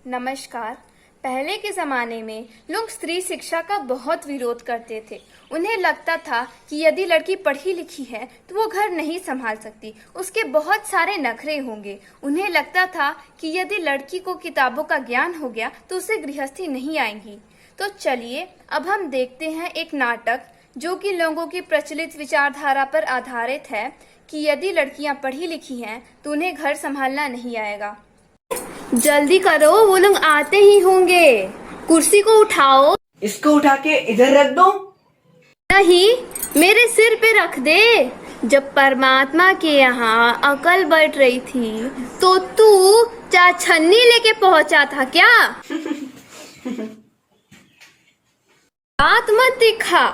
नमस्कार। पहले के ज़माने में लोग स्त्री शिक्षा का बहुत विरोध करते थे। उन्हें लगता था कि यदि लड़की पढ़ी लिखी है तो वो घर नहीं संभाल सकती, उसके बहुत सारे नखरे होंगे। उन्हें लगता था कि यदि लड़की को किताबों का ज्ञान हो गया तो उसे गृहस्थी नहीं आएगी। तो चलिए अब हम देखते हैं एक नाटक जो कि लोगों की प्रचलित विचारधारा पर आधारित है कि यदि लड़कियां पढ़ी लिखी हैं तो उन्हें घर संभालना नहीं आएगा। जल्दी करो, वो लोग आते ही होंगे। कुर्सी को उठाओ। इसको उठा के इधर रख दो। नहीं, मेरे सिर पे रख दे। जब परमात्मा के यहाँ अकल बढ़ रही थी तो तू चार छन्नी लेके पहुंचा था क्या? बात मत दिखा,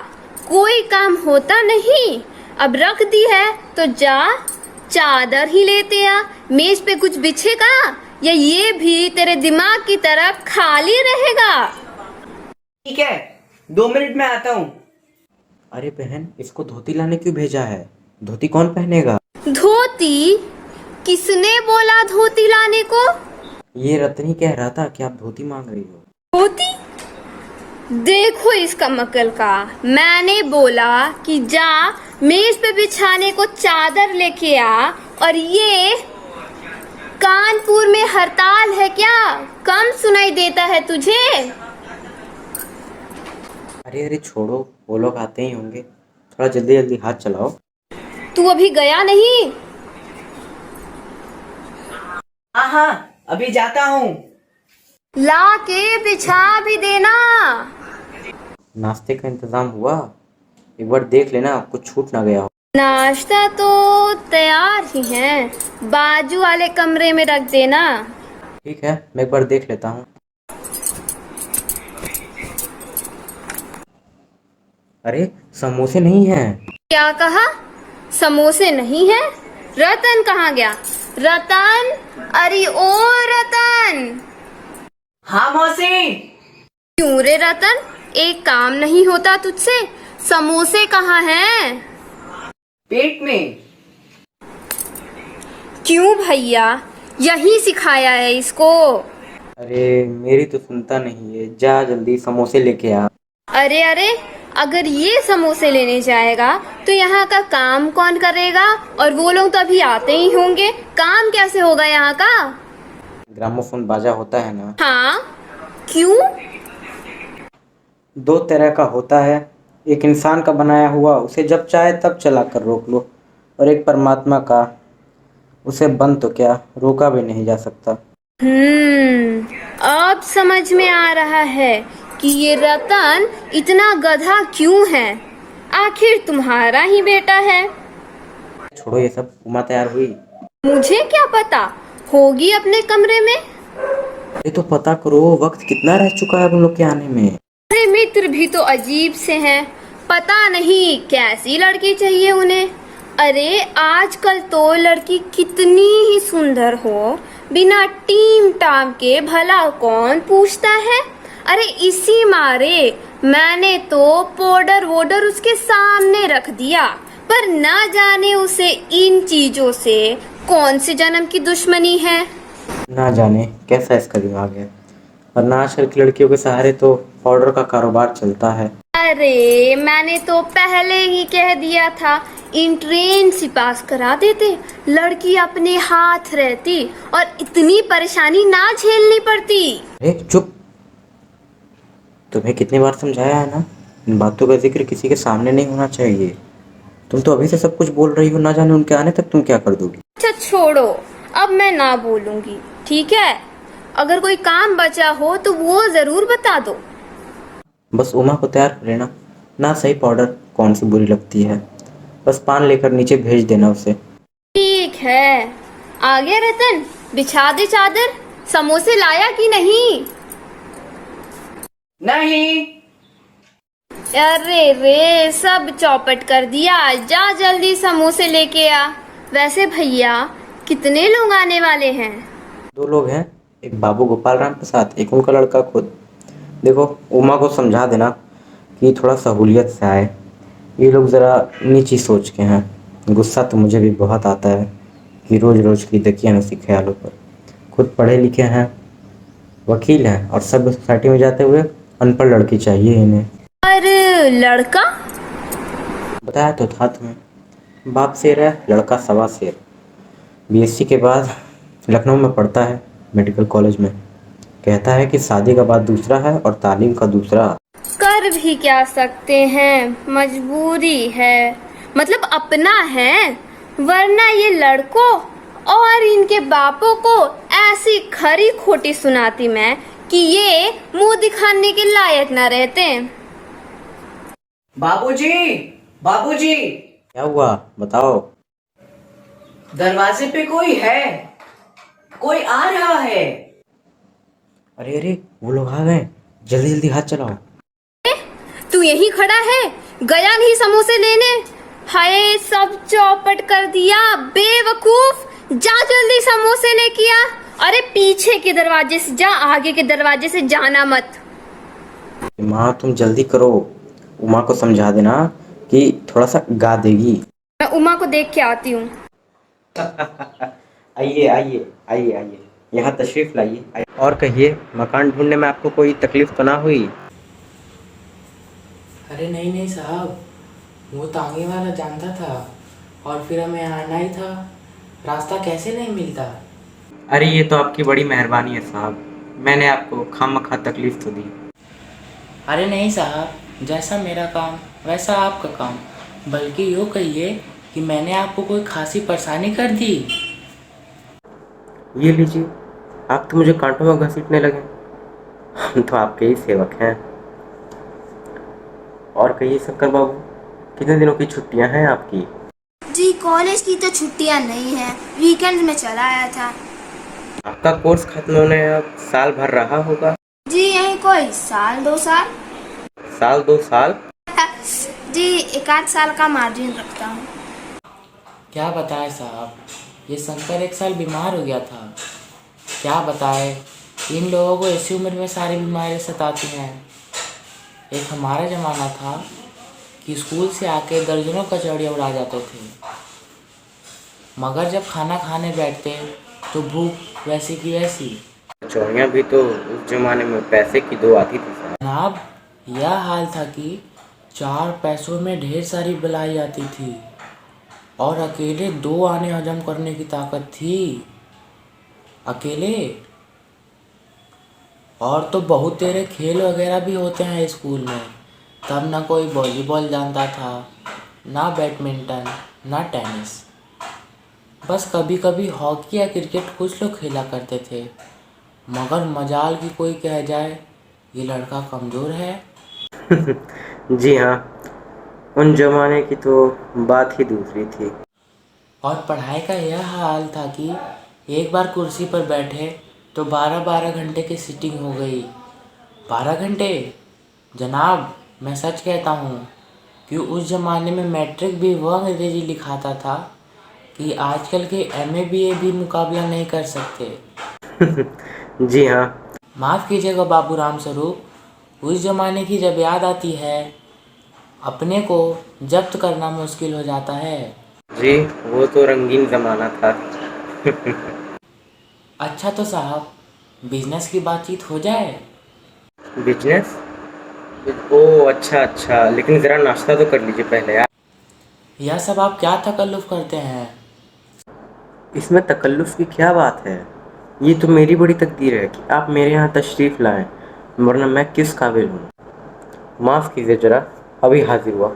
कोई काम होता नहीं। अब रख दी है तो जा चादर ही लेते आ। मेज पे कुछ बिछेगा या ये भी तेरे दिमाग की तरह खाली रहेगा? ठीक है, 2 मिनट में आता हूँ। अरे बहन, इसको धोती लाने क्यों भेजा है? धोती कौन पहनेगा? धोती? किसने बोला धोती लाने को? ये रतनी कह रहा था कि आप धोती मांग रही हो। धोती? देखो इसका मक्कल का। मैंने बोला कि जा मेज पे बिछाने को चादर लेके आ। और ये कानपुर में हड़ताल है क्या? कम सुनाई देता है तुझे? अरे छोड़ो, वो लोग आते ही होंगे। थोड़ा जल्दी जल्दी हाथ चलाओ। तू अभी गया नहीं? हाँ, अभी जाता हूँ। ला के बिछा भी देना। नाश्ते का इंतजाम हुआ? एक बार देख लेना, कुछ छूट ना गया हो। नाश्ता तो तैयार ही है, बाजू वाले कमरे में रख देना। ठीक है, मैं एक बार देख लेता हूँ। अरे समोसे नहीं हैं। क्या कहा? समोसे नहीं है? रतन कहाँ गया? रतन, अरे ओ रतन। हाँ मौसी। क्यों रे रतन, एक काम नहीं होता तुझसे? समोसे कहाँ हैं? पेट में। क्यों भैया, यही सिखाया है इसको? अरे मेरी तो सुनता नहीं है। जा जल्दी समोसे लेके आ। अरे अरे, अगर ये समोसे लेने जाएगा तो यहाँ का काम कौन करेगा? और वो लोग तो अभी आते ही होंगे, काम कैसे होगा यहाँ का? ग्रामोफोन बाजा होता है ना? हाँ, क्यों? 2 तरह का होता है। एक इंसान का बनाया हुआ, उसे जब चाहे तब चला कर रोक लो। और एक परमात्मा का, उसे बंद तो क्या, रोका भी नहीं जा सकता। अब समझ में आ रहा है कि ये रतन इतना गधा क्यों है। आखिर तुम्हारा ही बेटा है। छोड़ो ये सब। उमा तैयार हुई? मुझे क्या पता, होगी अपने कमरे में। ये तो पता करो, वक्त कितना रह चुका है हम लोग के आने में। अरे मित्र भी तो अजीब से हैं, पता नहीं कैसी लड़की चाहिए उन्हें। अरे आजकल तो लड़की कितनी ही सुंदर हो, बिना टीम टाम के भला कौन पूछता है। अरे इसी मारे मैंने तो पाउडर वोडर उसके सामने रख दिया, पर ना जाने उसे इन चीजों से कौन से जन्म की दुश्मनी है। ना जाने कैसा इसका दिमाग है। वरना आजकल की लड़कियों के सहारे तो पाउडर का कारोबार चलता है। अरे मैंने तो पहले ही कह दिया था, इंट्रेंस ही पास करा देते, लड़की अपने हाथ रहती और इतनी परेशानी ना झेलनी पड़ती। अरे चुप। तुम्हें कितनी बार समझाया है ना, इन बातों का जिक्र किसी के सामने नहीं होना चाहिए। तुम तो अभी से सब कुछ बोल रही हो, ना जाने उनके आने तक तुम क्या कर दोगी। अच्छा छोड़ो, अब मैं ना बोलूंगी, ठीक है? अगर कोई काम बचा हो तो वो जरूर बता दो। बस उमा को तैयार कर लेना। ना सही पाउडर कौन सी बुरी लगती है। बस पान लेकर नीचे भेज देना उसे। ठीक है। आ गया रतन, बिछा दे चादर। समोसे लाया कि नहीं? नहीं। अरे रे, सब चौपट कर दिया। जा जल्दी समोसे लेके आ। वैसे भैया कितने लोग आने वाले हैं? 2 लोग हैं, एक बाबू गोपाल राम प्रसाद, एक उनका लड़का खुद। देखो उमा को समझा देना कि थोड़ा सहूलियत से आए। ये लोग ज़रा नीची सोच के हैं। गुस्सा तो मुझे भी बहुत आता है कि रोज़ रोज़ की दकियानुसी ख्यालों पर। खुद पढ़े लिखे हैं, वकील हैं और सभ्य सोसाइटी में जाते हुए अनपढ़ लड़की चाहिए इन्हें। और लड़का? बताया तो था तुम्हें, बाप शेर है, लड़का सवा शेर। बीएससी के बाद लखनऊ में पढ़ता है, मेडिकल कॉलेज में। कहता है कि शादी का बाद दूसरा है और तालीम का दूसरा। कर भी क्या सकते हैं, मजबूरी है, मतलब अपना है। वरना ये लड़कों और इनके बापों को ऐसी खरी खोटी सुनाती मैं कि ये मुंह दिखाने के लायक न रहते। बाबूजी, बाबूजी, क्या हुआ बताओ। दरवाजे पे कोई है, कोई आ रहा है। अरे अरे वो लोग आ गए, जल्दी जल्दी हाथ चलाओ। तू यहीं खड़ा है, गया नहीं समोसे लेने? हाय, सब चौपट कर दिया, बेवकूफ। जा जल्दी समोसे लेके आ। अरे पीछे के दरवाजे से जा, आगे के दरवाजे से जाना मत। माँ तुम जल्दी करो, उमा को समझा देना कि थोड़ा सा गा देगी। मैं उमा को देख के आती हूँ। आइए आइए आइए आइए, यहाँ तशरीफ लाइए। और कहिए, मकान ढूंढने में आपको कोई तकलीफ तो ना हुई? अरे नहीं नहीं साहब, वो तो आगे वाला जानता था और फिर हमें आना ही था। रास्ता कैसे नहीं मिलता। अरे ये तो आपकी बड़ी मेहरबानी है साहब, मैंने आपको खामखा तकलीफ तो दी। अरे नहीं साहब, जैसा मेरा काम वैसा आपका काम। बल्कि यूँ कहिए कि मैंने आपको कोई खासी परेशानी कर दी। ये लीजिए, आप तो मुझे कांटों में घसीटने लगे। हम तो आपके ही सेवक हैं। और कहिए शक्कर बाबू, कितने दिनों की छुट्टियां हैं आपकी? जी कॉलेज की तो छुट्टियां नहीं हैं, वीकेंड में चला आया था। आपका कोर्स खत्म होने अब साल भर रहा होगा। जी यही कोई साल 2 साल। साल 2 साल? जी 1 आध साल का मार्जिन रखता हूँ। क्या बताएं साहब, ये शंकर 1 साल बीमार हो गया था। क्या बताएं, इन लोगों को ऐसी उम्र में सारी बीमारियाँ सताती हैं। एक हमारा ज़माना था कि स्कूल से आके दर्जनों कचौड़ियाँ उड़ा जाते थे, मगर जब खाना खाने बैठते तो भूख वैसी की वैसी। कचौड़ियाँ भी तो उस जमाने में पैसे की 2 आती थी साहब। जनाब, यह हाल था कि 4 पैसों में ढेर सारी बलाई आती थी और अकेले 2 आने हजम करने की ताकत थी। अकेले। और तो बहुत तेरे खेल वगैरह भी होते हैं स्कूल में, तब ना कोई वॉलीबॉल जानता था, ना बैडमिंटन, ना टेनिस। बस कभी कभी हॉकी या क्रिकेट कुछ लोग खेला करते थे। मगर मजाल की कोई कह जाए ये लड़का कमज़ोर है। जी हाँ, उन जमाने की तो बात ही दूसरी थी। और पढ़ाई का यह हाल था कि एक बार कुर्सी पर बैठे तो 12-12 घंटे की सीटिंग हो गई। 12 घंटे? जनाब, मैं सच कहता हूँ कि उस ज़माने में मैट्रिक भी वह अंग्रेजी लिखाता था कि आजकल के एमए बीए भी मुकाबला नहीं कर सकते। जी हाँ। माफ़ कीजिएगा बाबू राम स्वरूप, उस ज़माने की जब याद आती है अपने को जब्त करना मुश्किल हो जाता है। जी, वो तो रंगीन ज़माना था। अच्छा तो साहब, बिजनेस की बातचीत हो जाए। बिजनेस? ओह अच्छा अच्छा, लेकिन ज़रा नाश्ता तो कर लीजिए पहले यार। यह सब आप क्या तकल्लुफ़ करते हैं। इसमें तकल्लुफ़ की क्या बात है? ये तो मेरी बड़ी तकदीर है कि आप मेरे यहाँ तशरीफ़ लाएं, वरना मैं किस काबिल हूँ। माफ़ कीजिए ज़रा, अभी हाजिर हुआ।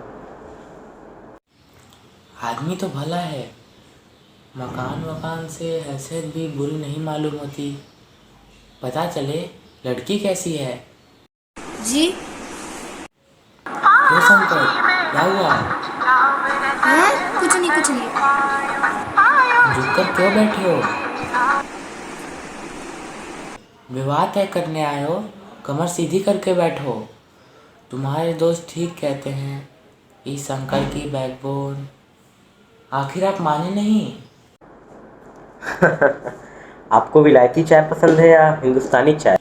आदमी तो भला है, मकान वकान से हैसियत भी बुरी नहीं मालूम होती। पता चले लड़की कैसी है। जी क्यों शंकर, क्या हुआ? हैं? कुछ नहीं कुछ नहीं। झुककर क्यों बैठे हो? विवाह तय करने आए हो, कमर सीधी करके बैठो। तुम्हारे दोस्त ठीक कहते हैं, इस शंकर की बैकबोन। आखिर आप माने नहीं? आपको विलायती चाय पसंद है या हिंदुस्तानी चाय?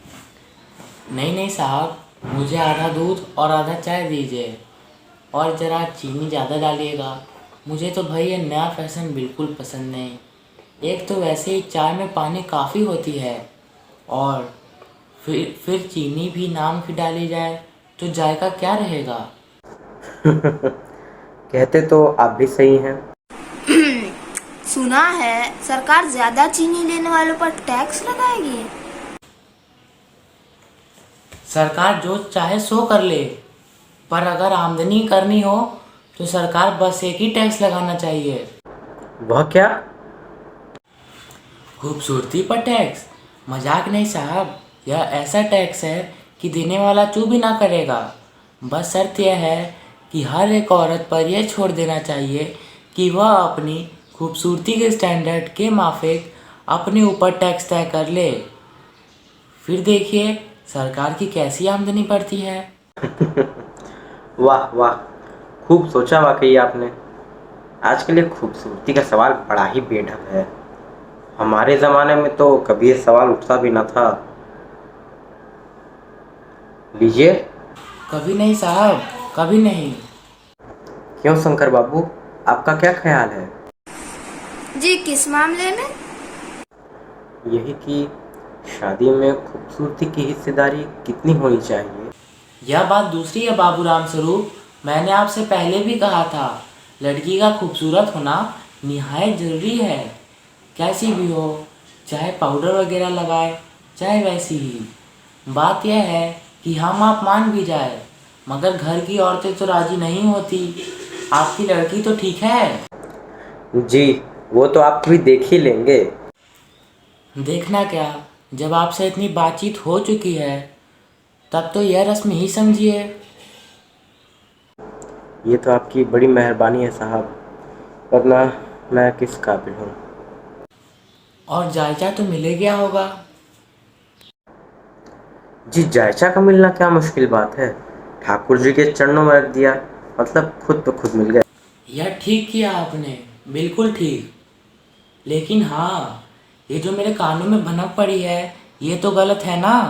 नहीं नहीं साहब, मुझे आधा दूध और आधा चाय दीजिए, और ज़रा चीनी ज़्यादा डालिएगा। मुझे तो भाई ये नया फैशन बिल्कुल पसंद नहीं। एक तो वैसे ही चाय में पानी काफ़ी होती है, और फिर चीनी भी नाम की डाली जाए तो जायका क्या रहेगा? कहते तो आप भी सही हैं। सुना है सरकार ज्यादा चीनी लेने वालों पर टैक्स लगाएगी। सरकार जो चाहे सो कर ले, पर अगर आमदनी करनी हो तो सरकार बस एक ही टैक्स लगाना चाहिए। वह क्या? खूबसूरती पर टैक्स? मजाक नहीं साहब, यह ऐसा टैक्स है कि देने वाला चू भी ना करेगा। बस शर्त यह है कि हर एक औरत पर यह छोड़ देना चाहिए कि वह अपनी खूबसूरती के स्टैंडर्ड के माफिक अपने ऊपर टैक्स तय कर ले। फिर देखिए सरकार की कैसी आमदनी बढ़ती है। वाह वाह, खूब सोचा वाकई आपने। आजकल ये खूबसूरती का सवाल बड़ा ही बेढप है। हमारे ज़माने में तो कभी ये सवाल उठता भी ना था। लीजिए। कभी नहीं साहब, कभी नहीं। क्यों शंकर बाबू, आपका क्या ख्याल है? जी किस मामले में? यही कि शादी में खूबसूरती की हिस्सेदारी कितनी होनी चाहिए? यह बात दूसरी है बाबूराम स्वरूप। मैंने आपसे पहले भी कहा था, लड़की का खूबसूरत होना निहायत ज़रूरी है, कैसी भी हो, चाहे पाउडर वगैरह लगाए चाहे वैसी ही। बात यह है कि हम आप मान भी जाए, मगर घर की औरतें तो राजी नहीं होती। आपकी लड़की तो ठीक है। जी, वो तो आप भी देख ही लेंगे। देखना क्या, जब आपसे इतनी बातचीत हो चुकी है तब तो यह रस्म ही समझिए। ये तो आपकी बड़ी मेहरबानी है साहब, वरना मैं किस काबिल हूँ। और जायजा तो मिले गया होगा। जी, जायचा का मिलना क्या मुश्किल बात है। ठाकुर जी के चरणों में रख दिया, मतलब खुद ब खुद मिल गया। यह ठीक किया आपने, बिल्कुल ठीक। लेकिन हाँ, ये जो मेरे कानों में भनक पड़ी है ये तो गलत है ना।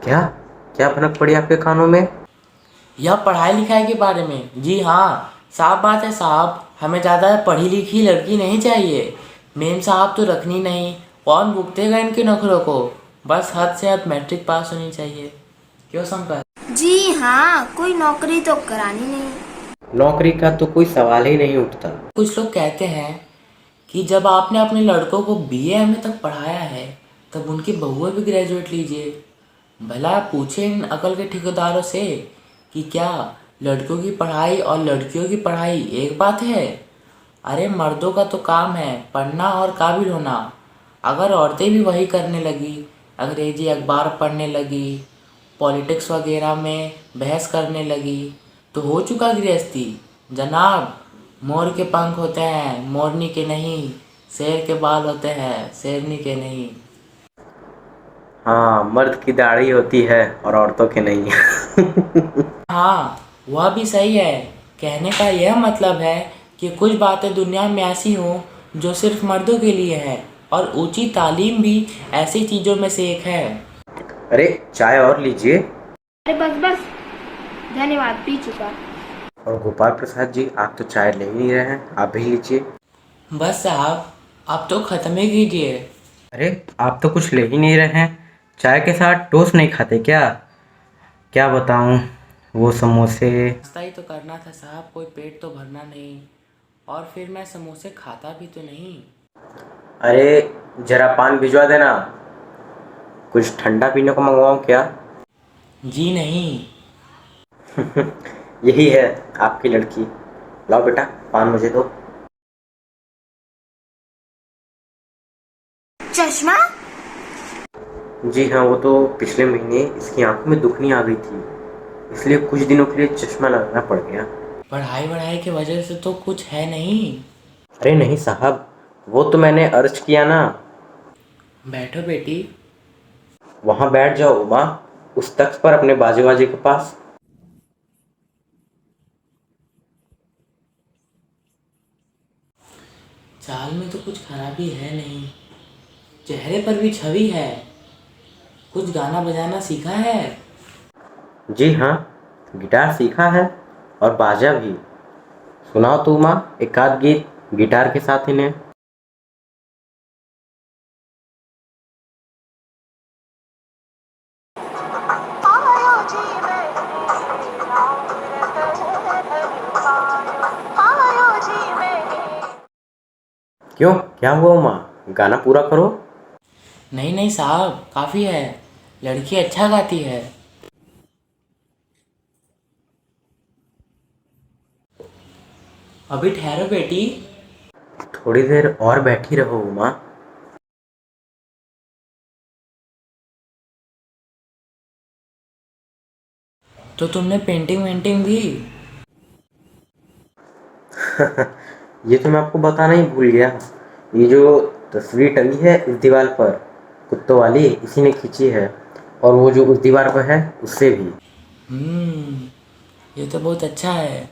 क्या? क्या भनक पड़ी आपके कानों में? यह पढ़ाई लिखाई के बारे में। जी हाँ, साफ बात है साहब, हमें ज़्यादा पढ़ी लिखी लड़की नहीं चाहिए। मेम साहब तो रखनी नहीं, कौन भुगतेगा इनके नखरों को। बस हद से हद मैट्रिक पास होनी चाहिए। क्यों शंकर? जी हाँ, कोई नौकरी तो करानी नहीं। नौकरी का तो कोई सवाल ही नहीं उठता। कुछ लोग कहते हैं कि जब आपने अपने लड़कों को बीए एमए तक पढ़ाया है तब उनकी बहुएं भी ग्रेजुएट लीजिए। भला आप पूछे इन अकल के ठेकेदारों से कि क्या लड़कों की पढ़ाई और लड़कियों की पढ़ाई एक बात है? अरे मर्दों का तो काम है पढ़ना और काबिल होना। अगर औरतें भी वही करने लगी, अंग्रेजी अखबार पढ़ने लगी, पॉलिटिक्स वगैरह में बहस करने लगी, तो हो चुका गृहस्थी। जनाब, मोर के पंख होते हैं मोरनी के नहीं, शेर के बाल होते हैं शेरनी के नहीं। हाँ, मर्द की दाढ़ी होती है और औरतों के नहीं। हाँ, वह भी सही है। कहने का यह मतलब है कि कुछ बातें दुनिया में ऐसी हों जो सिर्फ मर्दों के लिए है, और ऊंची तालीम भी ऐसी चीज़ों में से एक है। अरे चाय और लीजिए। अरे बस बस, धन्यवाद, पी चुका। और गोपाल प्रसाद जी, आप तो चाय ले ही नहीं रहे हैं, आप भी लीजिए। बस साहब, अब तो ख़त्म ही कीजिए। अरे आप तो कुछ ले ही नहीं रहे हैं, चाय के साथ टोस्ट नहीं खाते क्या? क्या बताऊं, वो समोसे। नाश्ता ही तो करना था साहब, कोई पेट तो भरना नहीं। और फिर मैं समोसे खाता भी तो नहीं। अरे जरा पान भिजवा देना, कुछ ठंडा पीने को मंगवाऊं क्या? जी नहीं। यही है आपकी लड़की। लाओ बेटा, पान मुझे दो। चश्मा? जी हाँ, वो तो पिछले महीने इसकी आंखों में दुखनी आ गई थी, इसलिए कुछ दिनों के लिए चश्मा लगाना पड़ गया। पढ़ाई वढ़ाई की वजह से तो कुछ है नहीं। अरे नहीं साहब, वो तो मैंने अर्ज किया ना। बैठो बेटी। वहां बैठ जाओ उमा, उस तख्त पर अपने बाजे बाजे के पास। चाल में तो कुछ खराबी है नहीं, चेहरे पर भी छवि है। कुछ गाना बजाना सीखा है? जी हाँ, गिटार सीखा है और बाजा भी। सुनाओ तो उमा, एक आध गीत गिटार के साथ इन्हें। क्यों, क्या हुआ उमा? गाना पूरा करो। नहीं नहीं साहब, काफ़ी है। लड़की अच्छा गाती है। अभी ठहरो बेटी। थोड़ी देर और बैठी रहो उमा। तो तुमने पेंटिंग वेंटिंग भी? ये तो मैं आपको बताना ही भूल गया। ये जो तस्वीर टंगी है इस दीवार पर, कुत्तों वाली, इसी ने खींची है। और वो जो उस दीवार पर है उससे भी। ये तो बहुत अच्छा है।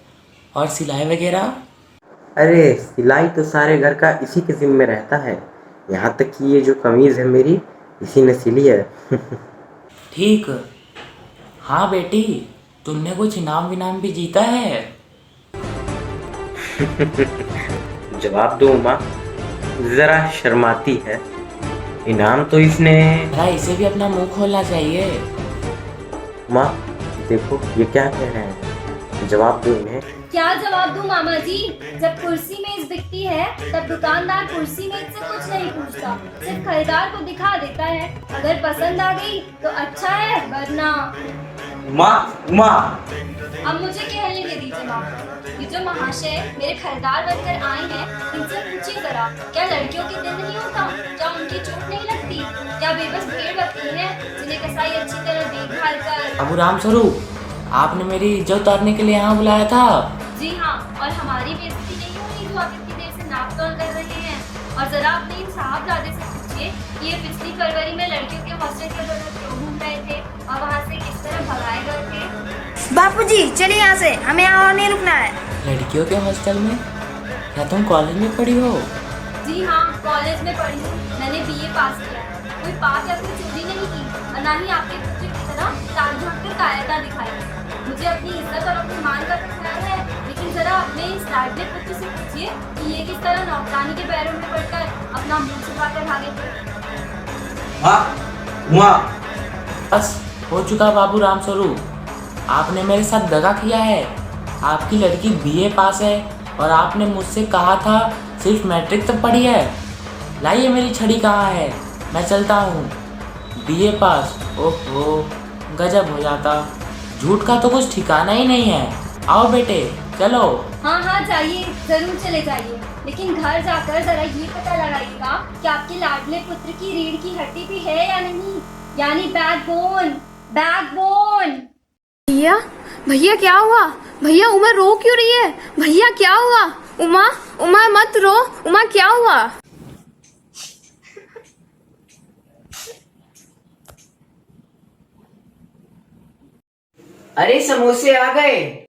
और सिलाई वगैरह? अरे सिलाई तो सारे घर का इसी के जिम्मे रहता है। यहाँ तक कि ये जो कमीज है मेरी, इसी ने सिली है। ठीक। हाँ बेटी, तुमने कुछ इनाम विनाम भी जीता है? जवाब दो उमा, जरा शर्माती है। इनाम तो इसने। जरा इसे भी अपना मुंह खोलना चाहिए। माँ देखो ये क्या कह रहे हैं, जवाब दो इन्हें। क्या जवाब दूं मामा जी? जब कुर्सी मेज बिकती है तब दुकानदार कुर्सी मेज से कुछ नहीं पूछता, सिर्फ खरीदार को दिखा देता है। अगर पसंद आ गई तो अच्छा है, वरना। माँ माँ। अब मुझे कहने दे दीजिए मामा। ये जो महाशय मेरे खरीदार बनकर आए हैं, इनसे पूछिए जरा, क्या लड़कियों के दिल नहीं होता? क्या उनकी चोट नहीं लगती? क्या बेबस भेड़ बकरी है जिन्हें कसाई अच्छी तरह देखभाल कर। अबू राम स्वरूप, आपने मेरी इज्जत उतारने के लिए यहाँ बुलाया था? जी हाँ, और हमारी बेइज्जती नहीं हो रही जो आप इतनी देर से नाप तोल कर रहे हैं। और जरा अपने इन साहबजादे से पूछिए कि ये पिछली फरवरी में लड़कियों के हॉस्टल के बगल क्यों घूम रहे थे और वहाँ से किस तरह भगाए गए थे। बापूजी चलिए यहाँ से, हमें यहाँ और नहीं रुकना है। लड़कियों के हॉस्टल में? क्या तुम कॉलेज में पढ़ी हो? जी हाँ, कॉलेज में पढ़ी हूँ। मैंने BA पास किया है। कोई पाप या कोई चोरी नहीं की और ना ही आपके पुत्र की तरह ताक झांक कर कायरता दिखाई। मुझे अपनी इज्जत और अपने मान का तो ख्याल है, लेकिन जरा अपने इस लाडले पुत्र से पूछिए कि ये किस तरह नौकरानी के पैरों में पड़कर अपना मुंह छुपा कर भागे थे। बस हो चुका बाबू राम स्वरूप, आपने मेरे साथ दगा किया है। आपकी लड़की BA पास है और आपने मुझसे कहा था सिर्फ मैट्रिक तक पढ़ी है। लाइए मेरी छड़ी कहाँ है, मैं चलता हूँ। BA पास, ओहो, गजब हो जाता। झूठ का तो कुछ ठिकाना ही नहीं है। आओ बेटे चलो। हाँ हाँ जाइए, जरूर चले जाइए, लेकिन घर जाकर जरा ये पता लगाइएगा कि आपके लाडले पुत्र की रीढ़ की हड्डी भी है या नहीं, यानी बैकबोन। बैकबोन। भैया, भैया क्या हुआ? भैया उमा रो क्यों रही है? भैया क्या हुआ? उमा, उमा मत रो। उमा क्या हुआ? अरे समोसे आ गए।